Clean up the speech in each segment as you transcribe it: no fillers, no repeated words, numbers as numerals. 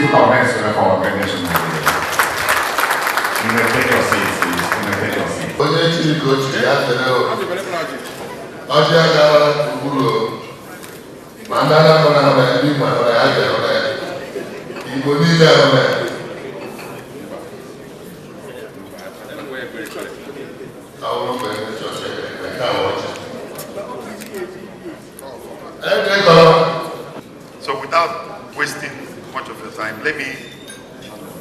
put our hands together for our great nation Nigeria. You may take your seats, please. You may take your seats. So without wasting much of your time, let me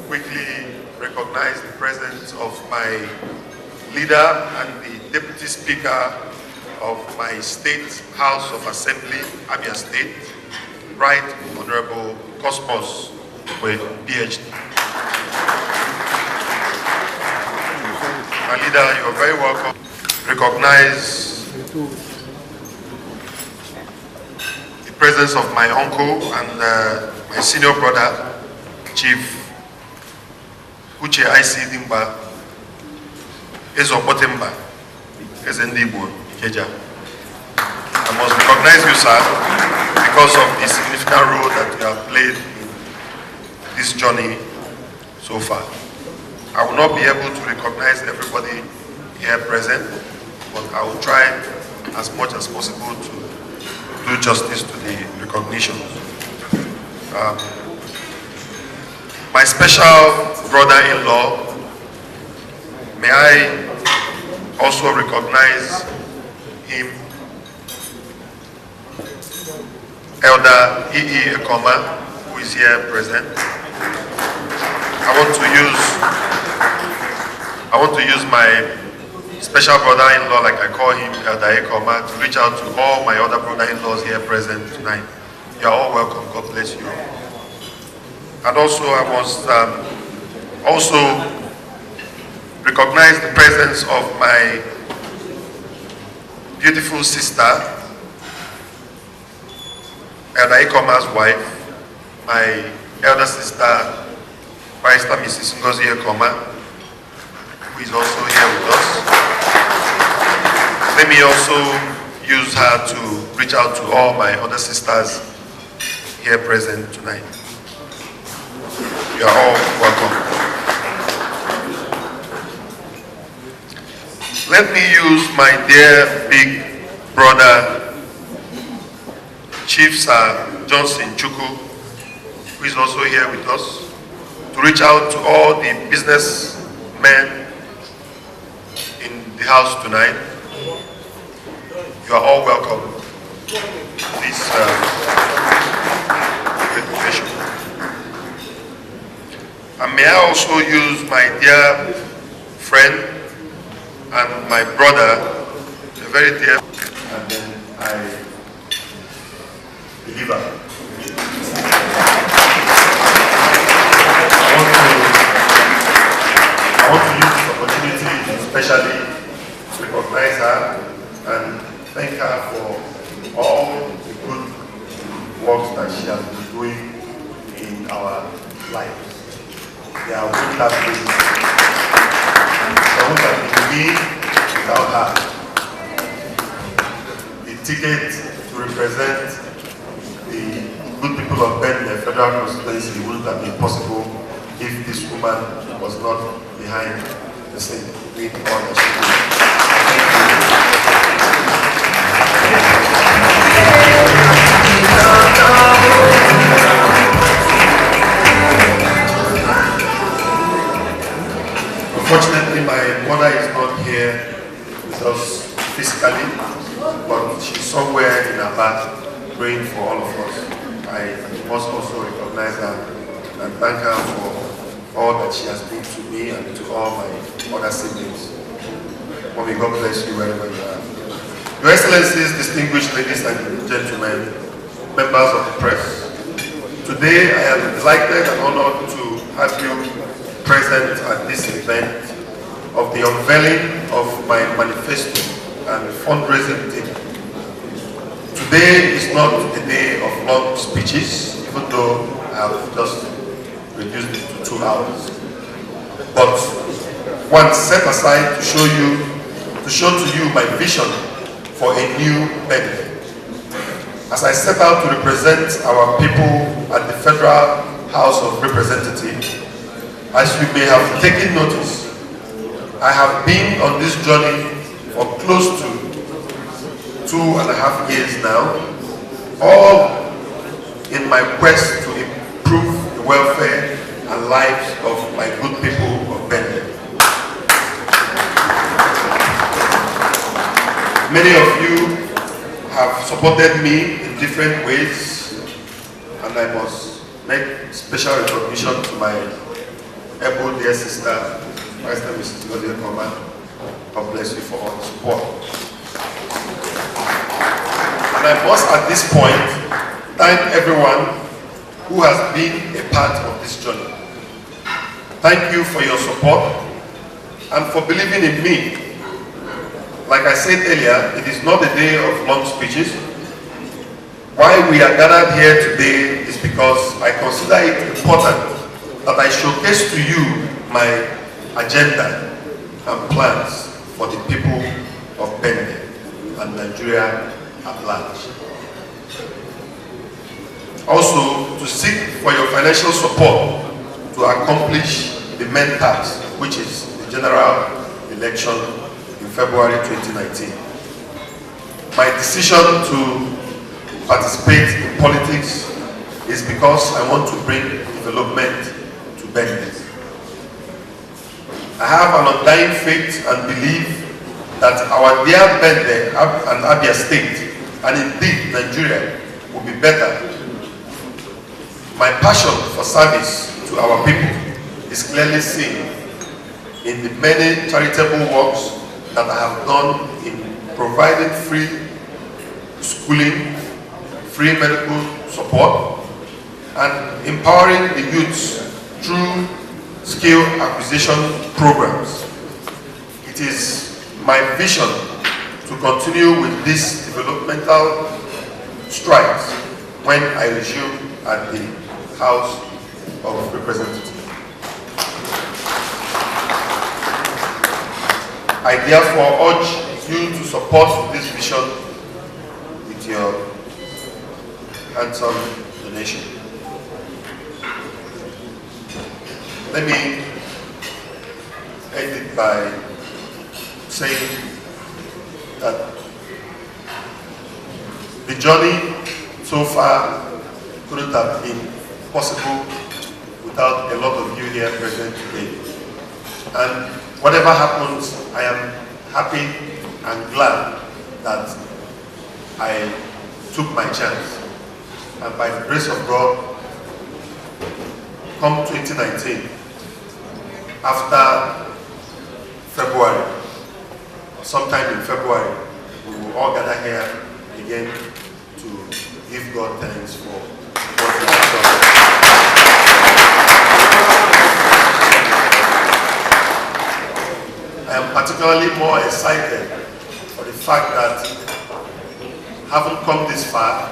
quickly recognize the presence of my leader and the Deputy Speaker of my State House of Assembly, Abia State, Right Honorable Cosmos with PhD. My leader, you are very welcome. Recognize the presence of my uncle and my senior brother, Chief Uche I.C. Dimba, Ezopotemba, Ezendibu, Ikeja. I must recognize you, sir, because of the significant role that you have played in this journey so far. I will not be able to recognize everybody here present, but I will try as much as possible to do justice to the recognition. My special brother-in-law, may I also recognize him, Elder E.E. Ekoma, who is here present. I want to use my special brother-in-law, like I call him, Elder Ekoma, to reach out to all my other brother-in-laws here present tonight. You are all welcome. God bless you. And also, I must also recognize the presence of my beautiful sister, Elder Ekoma's wife, my elder sister, Barrister Mrs. Ngozi Ekoma, who is also here with us. Let me also use her to reach out to all my other sisters here present tonight. You are all welcome. Let me use my dear big brother, Chief Sir Johnson Chukwu, who is also here with us, to reach out to all the businessmen in the house tonight. You are all welcome to this recognition. And may I also use my dear friend and my brother, a very dear, and then I deliver. I want to use this opportunity to especially recognize her and thank her for all the good works that she has been doing in our lives. They are good business. There would have been me without her. The ticket to represent the good people of Ben, the federal constituency, wouldn't have been possible if this woman was not behind the scene doing all that she did. Unfortunately, my mother is not here with us physically, but she's somewhere in Aba praying for all of us. I must also recognize her and thank her for all that she has been to me and to all my other siblings. Mommy, God bless you wherever you are. Your Excellencies, distinguished ladies and gentlemen, members of the press, today I am delighted and honored to have you present at this event of the unveiling of my manifesto and fundraising team. Today is not a day of long speeches, even though I have just reduced it to 2 hours. But one set aside to show to you my vision for a new Benin. As I set out to represent our people at the Federal House of Representatives, as you may have taken notice, I have been on this journey for close to 2.5 years now, all in my quest to improve the welfare and lives of my good people of Benin. Many of you have supported me in different ways, and I must make special recognition to my able dear sister, Master Mrs. Godwin Coleman. God bless you for all the support. And I must at this point thank everyone who has been a part of this journey. Thank you for your support and for believing in me. Like I said earlier, it is not a day of long speeches. Why we are gathered here today is because I consider it important that I showcase to you my agenda and plans for the people of Benin and Nigeria at large. Also, to seek for your financial support to accomplish the main task, which is the general election in February 2019. My decision to participate in politics is because I want to bring development to Benin. I have an undying faith and belief that our dear Benin and Abia State, and indeed Nigeria, will be better. My passion for service to our people is clearly seen in the many charitable works that I have done in providing free schooling, free medical support, and empowering the youths through skill acquisition programs. It is my vision to continue with these developmental strides when I resume at the House of Representatives. I therefore urge you to support this vision with your handsome donation. Let me end it by saying that the journey so far couldn't have been possible without a lot of you here present today. And whatever happens, I am happy and glad that I took my chance. And by the grace of God, come 2019, after February, sometime in February, we will all gather here again to give God thanks for what He has done. I am particularly more excited for the fact that, having come this far,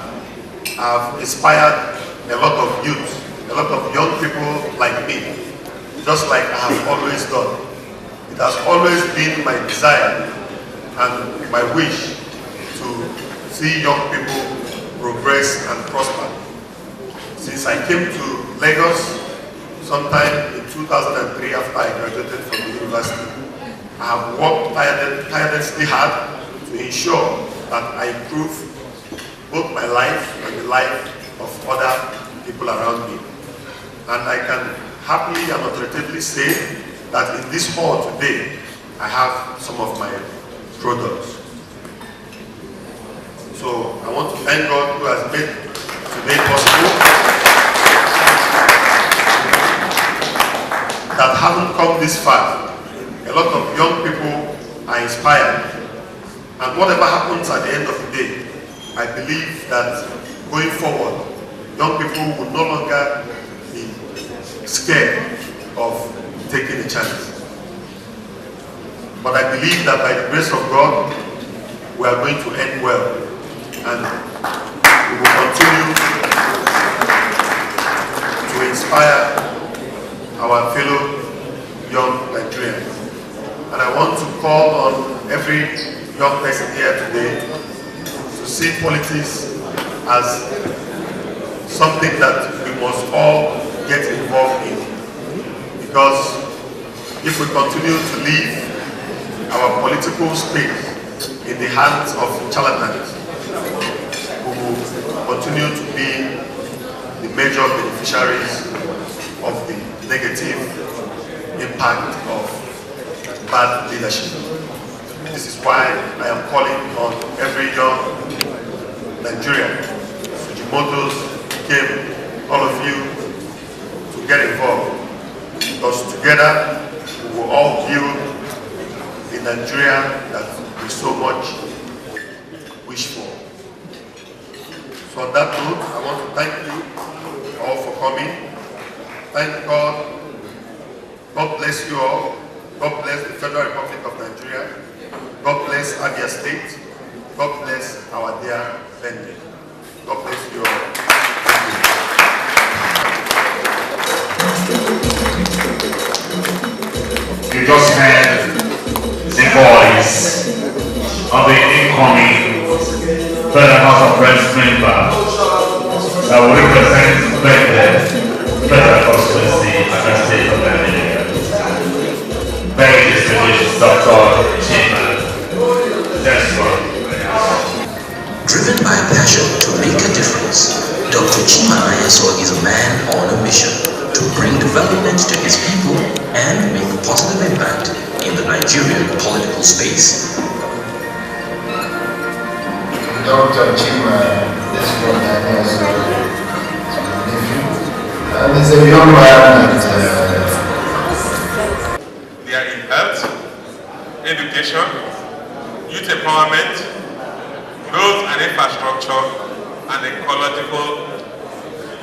I have inspired a lot of youth, a lot of young people like me, just like I have always done. It has always been my desire and my wish to see young people progress and prosper. Since I came to Lagos sometime in 2003 after I graduated from the university, I have worked tirelessly hard to ensure that I improve both my life and the life of other people around me. And I can happily and authoritatively say that in this hall today, I have some of my products. So I want to thank God who has made today possible. That haven't come this far. A lot of young people are inspired. And whatever happens at the end of the day, I believe that going forward, young people will no longer be scared of taking a chance. But I believe that by the grace of God, we are going to end well. And we will continue to inspire our fellow young Nigerians. And I want to call on every young person here today to see politics as something that we must all get involved in. Because if we continue to leave our political space in the hands of charlatans, we will continue to be the major beneficiaries of the negative impact of bad leadership. This is why I am calling on every young Nigerian, Chimaobis, Kim, all of you, to get involved. Because together we will all build the Nigeria that we so much wish for. So on that note, I want to thank you all for coming. Thank God. God bless you all. God bless the Federal Republic of Nigeria. God bless Abia State. God bless our dear Bende. God bless you all. You just heard the voice of the incoming Federal House of Reps member that will represent the Federal Constituency and the State of Nigeria. Very distinguished Dr. Chimaobi Anyaso. Driven by a passion to make a difference, Dr. Chimaobi Anyaso is a man on a mission to bring development to his people and make a positive impact in the Nigerian political space. Dr. Chimaobi Anyaso is my nephew, and he's a young man that they are in health, education, youth empowerment, growth and infrastructure, and ecological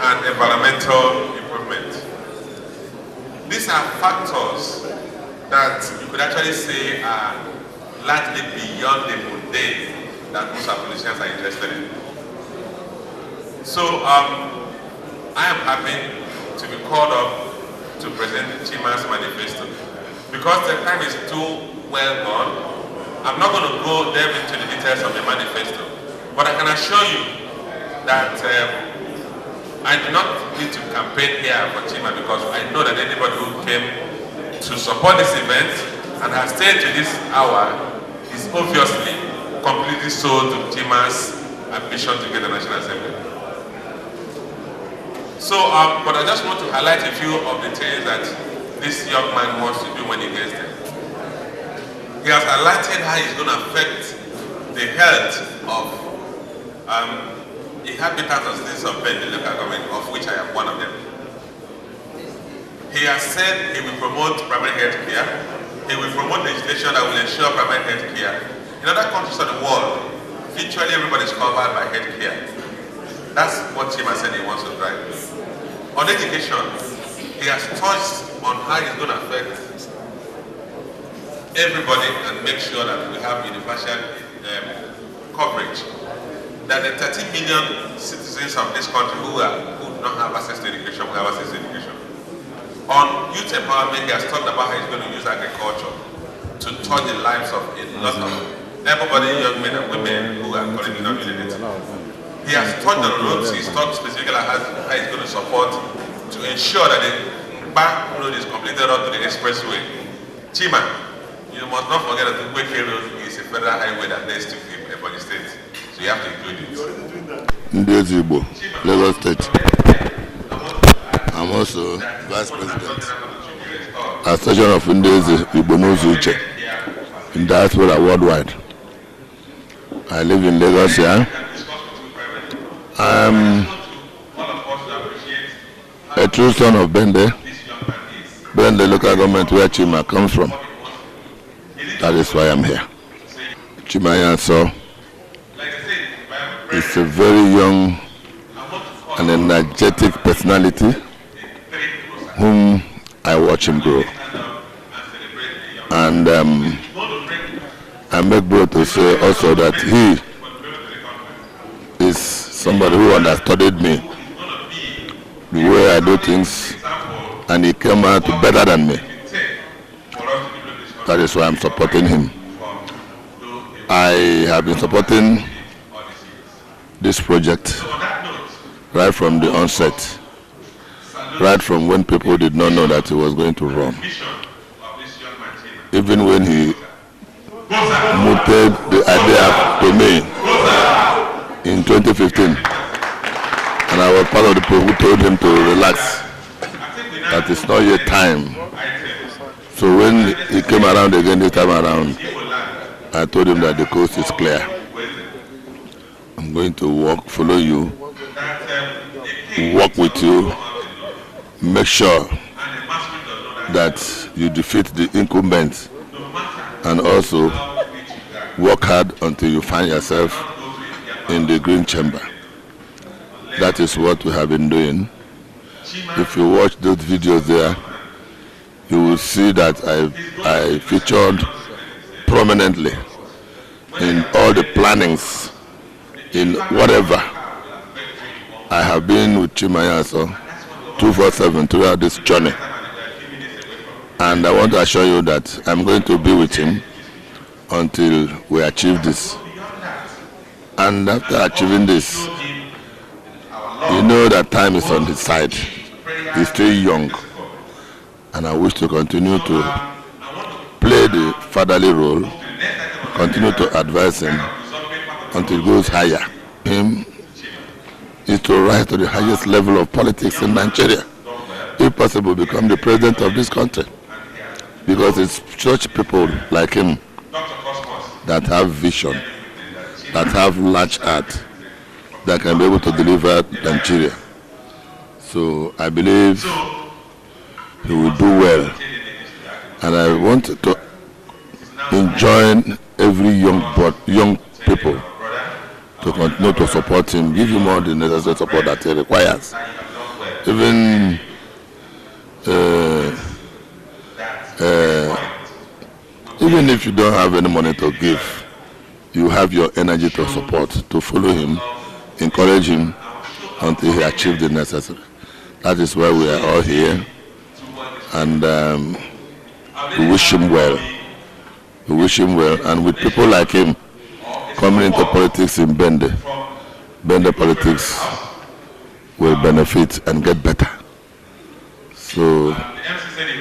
and environmental improvement. These are factors that you could actually say are largely beyond the mundane that most our politicians are interested in. So I am happy to be called up to present Chima's Manifesto. Because the time is too well gone, I'm not going to go delve into the details of the manifesto, but I can assure you that I do not need to campaign here for Chima, because I know that anybody who came to support this event and has stayed to this hour is obviously completely sold to Chima's ambition to get the National Assembly. So, but I just want to highlight a few of the things that this young man wants to do when he gets there. He has highlighted how he's going to affect the health of inhabitants of states of Bende local government, of which I am one of them. He has said he will promote primary health care. He will promote legislation that will ensure primary health care. In other countries of the world, virtually everybody is covered by health care. That's what Chima said he wants to drive. On education, he has touched on how it's going to affect everybody and make sure that we have universal coverage. That the 30 million citizens of this country who do not have access to education will have access to education. On youth empowerment, he has talked about how he's going to use agriculture to touch the lives of a lot of everybody, young men and women who are currently not using it. He has touched on roads. He's talked specifically about how he's going to support to ensure that the back road is completed up to the expressway. Chima, you must not forget that the Weke Road is a federal highway that leads to Ebonyi State. So you have to include it. Ndezigbo, Lagos State. I'm also Vice President, Association of Ndezi Igbo Uche, in diaspora worldwide. I live in Lagos here. I'm a true son of Bende local government where Chima comes from. That is why I'm here. Chimaobi Anyaso is a very young and energetic personality whom I watch him grow. And I make bold to say also that he is somebody who understudied me, the way I do things, and he came out better than me. That is why I'm supporting him. I have been supporting this project right from the onset. right from when people did not know that he was going to run. Even when he mooted the idea to me in 2015, and I was part of the people who told him to relax, that it's not yet time. So when he came around again this time around, I told him that the coast is clear. I'm going to follow you, work with you, make sure that you defeat the incumbents, and also work hard until you find yourself in the green chamber. That is what we have been doing. If you watch those videos there, you will see that I featured prominently in all the plannings, in whatever. I have been with Chimaobi Anyaso 247 throughout this journey, and I want to assure you that I'm going to be with him until we achieve this. And after achieving this, you know that time is on his side. He's still young, and I wish to continue to play the fatherly role, continue to advise him until he goes higher. Him is to rise to the highest level of politics in Nigeria. If possible, become the president of this country. Because it's such people like him that have vision, that have large heart, that can be able to deliver Nigeria. So I believe he will do well. And I want to enjoin every young people to continue to support him, give him all the necessary support that he requires. Even if you don't have any money to give, you have your energy to support, to follow him, encourage him until he achieves the necessary. That is why we are all here, and we wish him well. We wish him well, and with people like him coming into politics in Bende politics will benefit and get better. So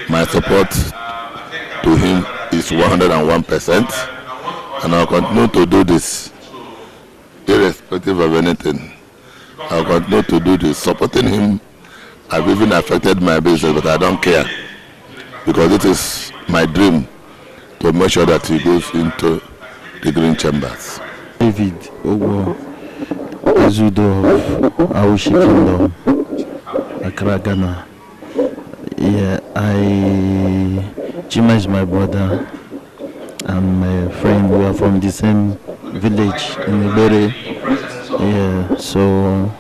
my support to him is 101%, and I'll continue to do this irrespective of anything. I'll continue to do this, supporting him. I've even affected my business, but I don't care, because it is my dream to make sure that he goes into the green chambers. David Ogo, Ezudo of Awushi Kingdom, Accra, Ghana. Yeah, Chima is my brother and my friend. We are from the same village in Ibere. Yeah, so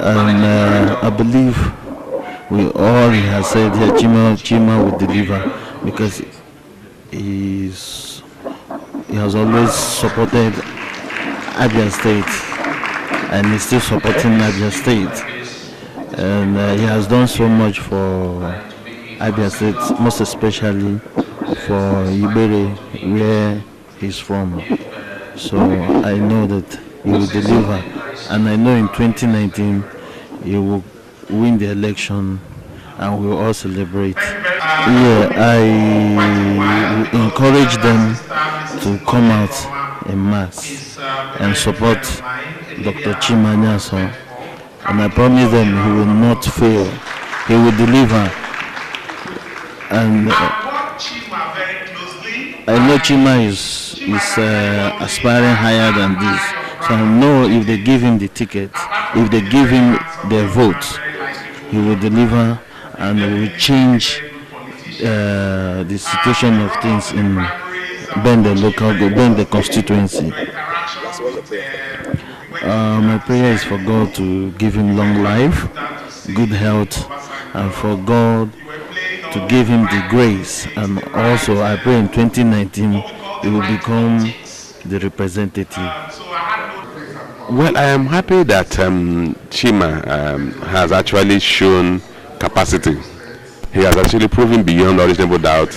I believe we all have said here, Chima will deliver, because he has always supported Abia State, and he's still supporting Abia State, and he has done so much for Abia State, most especially for Ibere, where he's from. So I know that he will deliver, and I know in 2019 he will win the election, and we will all celebrate. Yeah, I encourage them to come out en mass and support Dr. Chimaobi Anyaso, and I promise them he will not fail. He will deliver. And I know Chima is aspiring higher than this. So I know if they give him the ticket, if they give him their vote, he will deliver, and he will change the situation of things in Bende constituency. My prayer is for God to give him long life, good health, and for God to give him the grace. And also I pray in 2019 he will become the representative. Well, I am happy that Chima has actually shown capacity. He has actually proven beyond all reasonable doubt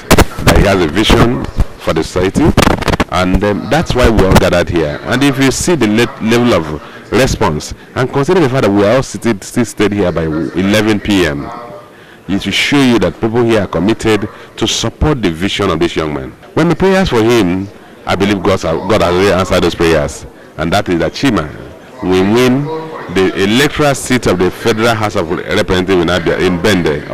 that he has a vision for the society, and that's why we all gathered here. And if you see the level of response. And considering the fact that we are all still stayed here by 11 p.m., it will show you that people here are committed to support the vision of this young man. When the prayers for him, I believe God has already answered those prayers, and that is that Chima will win the electoral seat of the Federal House of Representatives in Bende,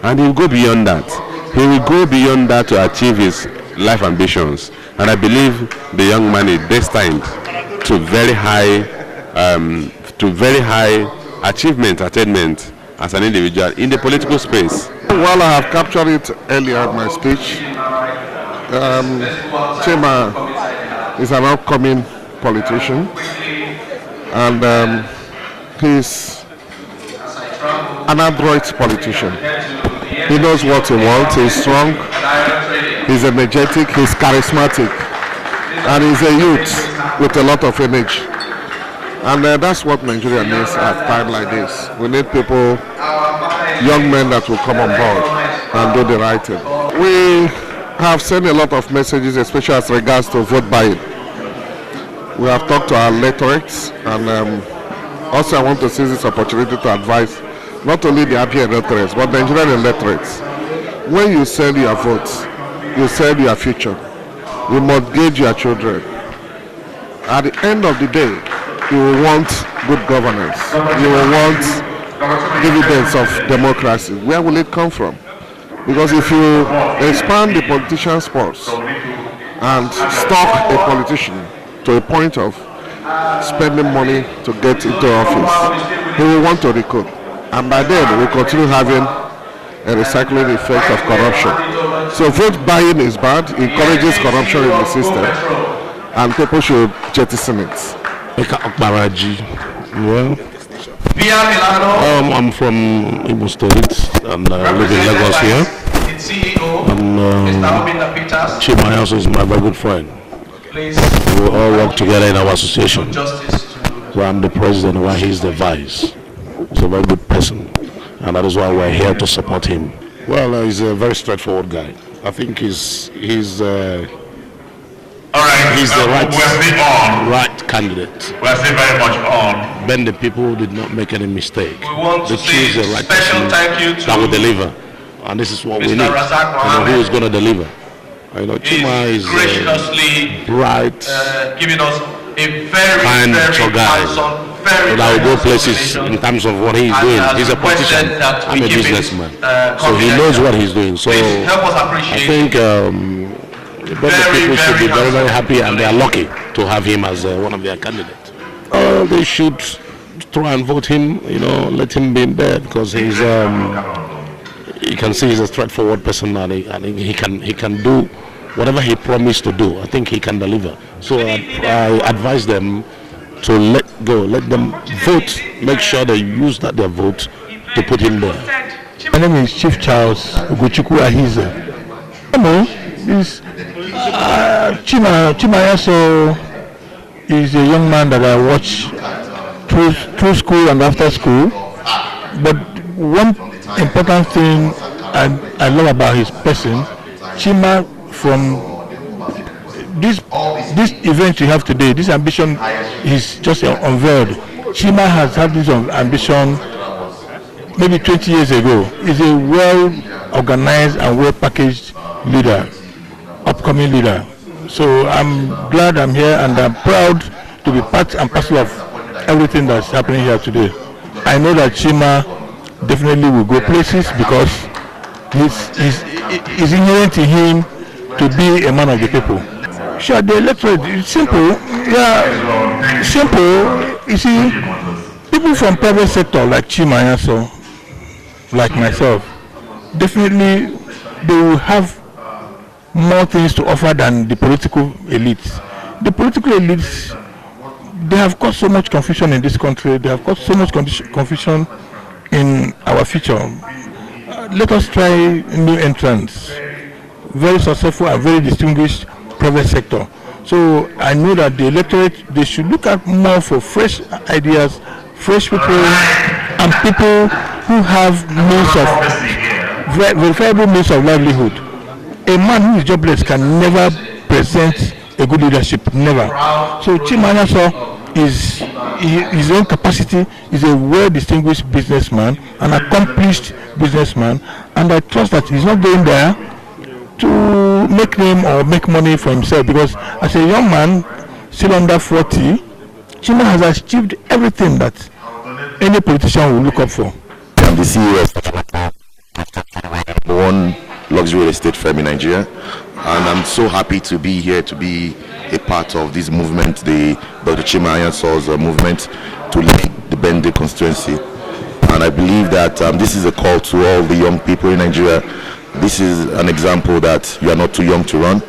and he will go beyond that. He will go beyond that to achieve his life ambitions, and I believe the young man is destined to very high attainment as an individual in the political space. While I have captured it earlier in my speech, Chima is an upcoming politician, and he's an adroit politician. He knows what he wants. He's strong, he's energetic, he's charismatic, and he's a youth with a lot of energy. And that's what Nigeria needs at a time like this. We need people, young men that will come on board and do the right thing. We have sent a lot of messages, especially as regards to vote buying. We have talked to our electorates, and also I want to seize this opportunity to advise not only the Abia electorates, but the Nigerian electorates. When you sell your votes, you sell your future. You mortgage your children. At the end of the day, you will want good governance. You will want dividends of democracy. Where will it come from? Because if you expand the politician's purse and stock a politician to a point of spending money to get into office, he will want to recoup. And by then, we'll continue having a recycling effect of corruption. So vote buying is bad, encourages corruption in the system, and people should jettison it. Well, I'm from Imo State and I live in Lagos here. And Chimaobi Anyaso is my very good friend. We all work together in our association, where I'm the president, where he's the vice. He's a very good person, and that is why we're here to support him. Well, he's a very straightforward guy. I think he's the right candidate. We're still very much on. When the people did not make any mistake, they choose the right person that will deliver, and this is what we need. Who is going to deliver? Chima is bright, giving us a very, kind very guy that will go places in terms of what he's doing. He's a politician. I'm a businessman, so he knows what he's doing. So I think the people should be very, very happy, and they are lucky to have him as one of their candidates. They should try and vote him. Let him be in there, because he's. You can see he's a straightforward person, and he can do whatever he promised to do. I think he can deliver. So I advise them to let them vote. Make sure they use their vote to put him there. My name is Chief Charles Ugochukwu Ahize. Chimaobi Anyaso is a young man that I watch through school and after school. But one important thing I love about his person, Chima, from this event we have today, this ambition is just unveiled. Chima has had this ambition maybe 20 years ago. He's a well-organized and well-packaged leader, upcoming leader. So I'm glad I'm here, and I'm proud to be part and parcel of everything that's happening here today. I know that Chima definitely will go places, because it's inherent in him to be a man of the people. Sure, the electorate is simple. Yeah, simple. You see, people from private sector like Chimaobi Anyaso, like myself, definitely they will have more things to offer than the political elites. The political elites, they have caused so much confusion in this country. They have caused so much confusion in our future. Let us try new entrants, very successful and very distinguished private sector. So I know that the electorate, they should look at more for fresh ideas, fresh people, and people who have means of verifiable means of livelihood. A man who is jobless can never present a good leadership, never. So Chimaobi Anyaso his own capacity is a well-distinguished businessman, an accomplished businessman, and I trust that he's not going there to make name or make money for himself, because as a young man still under 40, Chima has achieved everything that any politician will look up for. I'm the CEO of one luxury real estate firm in Nigeria, and I'm so happy to be here to be a part of this movement, the Dr. Chimaobi Anyaso's movement to lead the Bende constituency. And I believe that this is a call to all the young people in Nigeria. This is an example that you are not too young to run,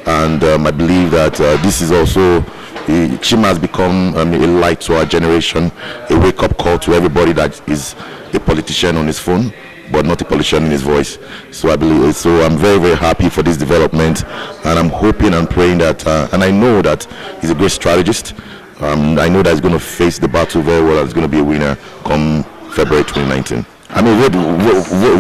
and I believe that this is also Chima has become a light to our generation, a wake-up call to everybody that is a politician on his phone but not a politician in his voice. So I believe, so I'm very, very happy for this development, and I'm hoping and praying that, and I know that he's a great strategist. I know that he's going to face the battle very well, and he's going to be a winner come February 2019. I mean,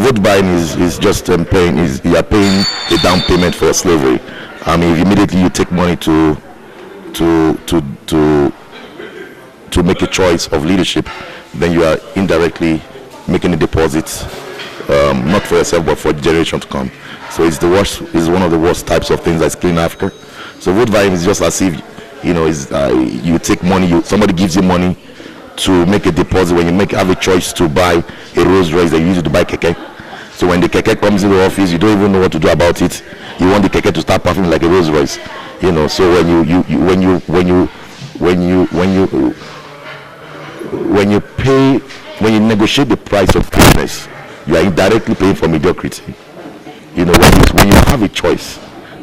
vote buying is just paying. You are paying a down payment for slavery. I mean, if immediately you take money to make a choice of leadership, then you are indirectly making a deposit, not for yourself but for the generation to come. So it's the worst. Is one of the worst types of things that's killing Africa. So vote buying is just as if you take money. Somebody gives you money to make a deposit. When you have a choice to buy a Rolls Royce, they use it to buy keke. So when the keke comes in the office, you don't even know what to do about it. You want the keke to start performing like a Rolls Royce, So when you negotiate the price of business, you are indirectly paying for mediocrity. When you have a choice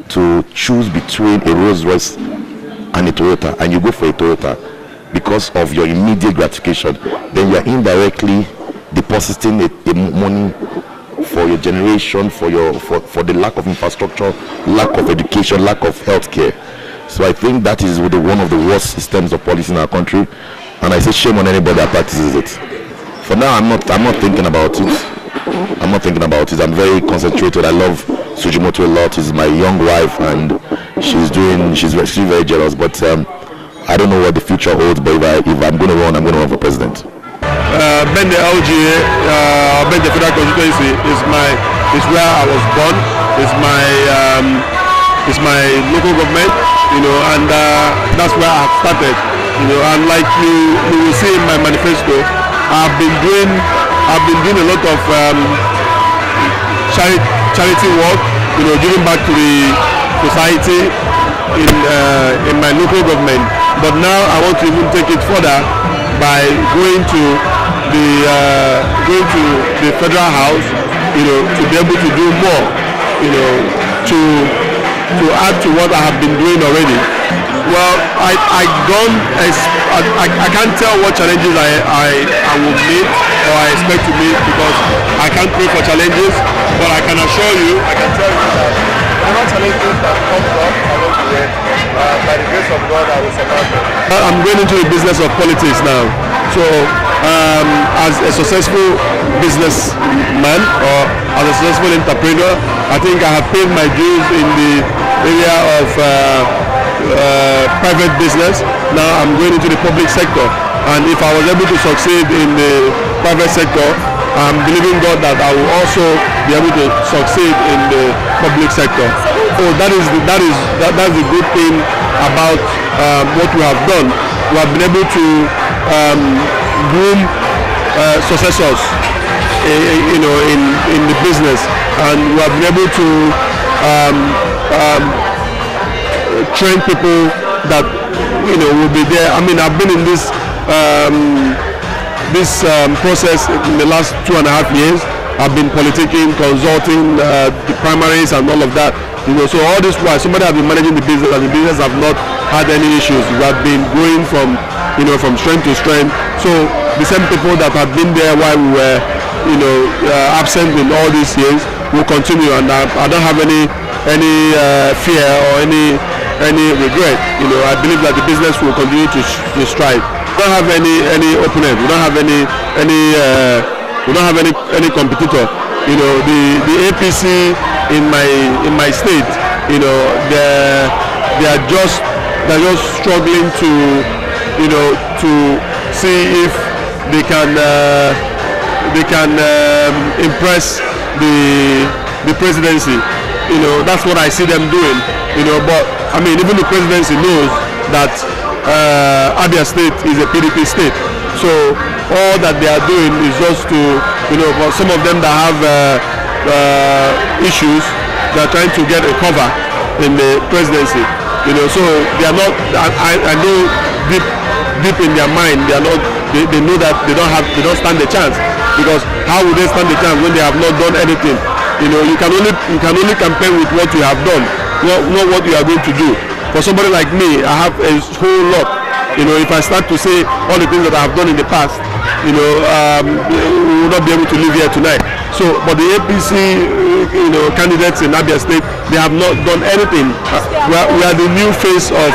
to choose between a Rolls Royce and a Toyota, and you go for a Toyota because of your immediate gratification, then you are indirectly depositing a money for your generation, for the lack of infrastructure, lack of education, lack of health care. So I think that is one of the worst systems of policy in our country, and I say shame on anybody that practices it. For now, I'm not thinking about it. I'm very concentrated. I love Sujimoto a lot. She's my young wife, and she's very jealous. But I don't know what the future holds. But if I'm going to run, I'm going to run for president. Bende LGA, Bende Federal Constituency is where I was born. It's my local government, and that's where I've started, and like you will see in my manifesto, I've been doing a lot of charity work, giving back to the society in my local government. But now I want to even take it further by going to the federal house, to be able to do more, to add to what I have been doing already. Well, I can't tell what challenges I will meet or I expect to meet, because I can't pray for challenges, but I can tell you that there are challenges that come up along the way. By the grace of God, I will survive them. I'm going into the business of politics now. So, as a successful businessman or as a successful entrepreneur, I think I have paid my dues in the area of private business. Now I'm going into the public sector, and if I was able to succeed in the private sector, I'm believing God that I will also be able to succeed in the public sector. So that's the good thing about what we have done. We have been able to groom successors, in the business, and we have been able to train people that will be there. I mean, I've been in this process in the last 2.5 years. I've been politicking, consulting, the primaries and all of that. So all this while somebody has been managing the business, and the business have not had any issues. We have been growing from strength to strength. So the same people that have been there while we were absent in all these years will continue, and I don't have any fear or any regret. I believe that the business will continue to strive. We don't have any opponent. We don't have any competitor. The APC in my state, they're just struggling to to see if they can impress the presidency. That's what I see them doing. But I mean, even the presidency knows that Abia State is a PDP state. So all that they are doing is just to, for some of them that have issues, they are trying to get a cover in the presidency. So they are not. I know deep in their mind, they are not. They know that they don't stand a chance, because how would they stand a chance when they have not done anything? You can only campaign with what you have done, not what you are going to do. For somebody like me, I have a whole lot. If I start to say all the things that I have done in the past, we will not be able to live here tonight. So, but the APC, candidates in Abia State, they have not done anything. We are the new face of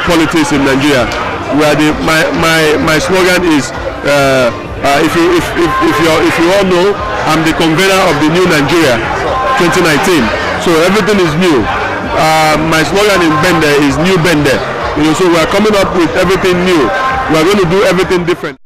politics in Nigeria. My slogan is, if you all know, I'm the convener of the New Nigeria 2019. So everything is new. My slogan in Bende is New Bende. So we are coming up with everything new. We are going to do everything different.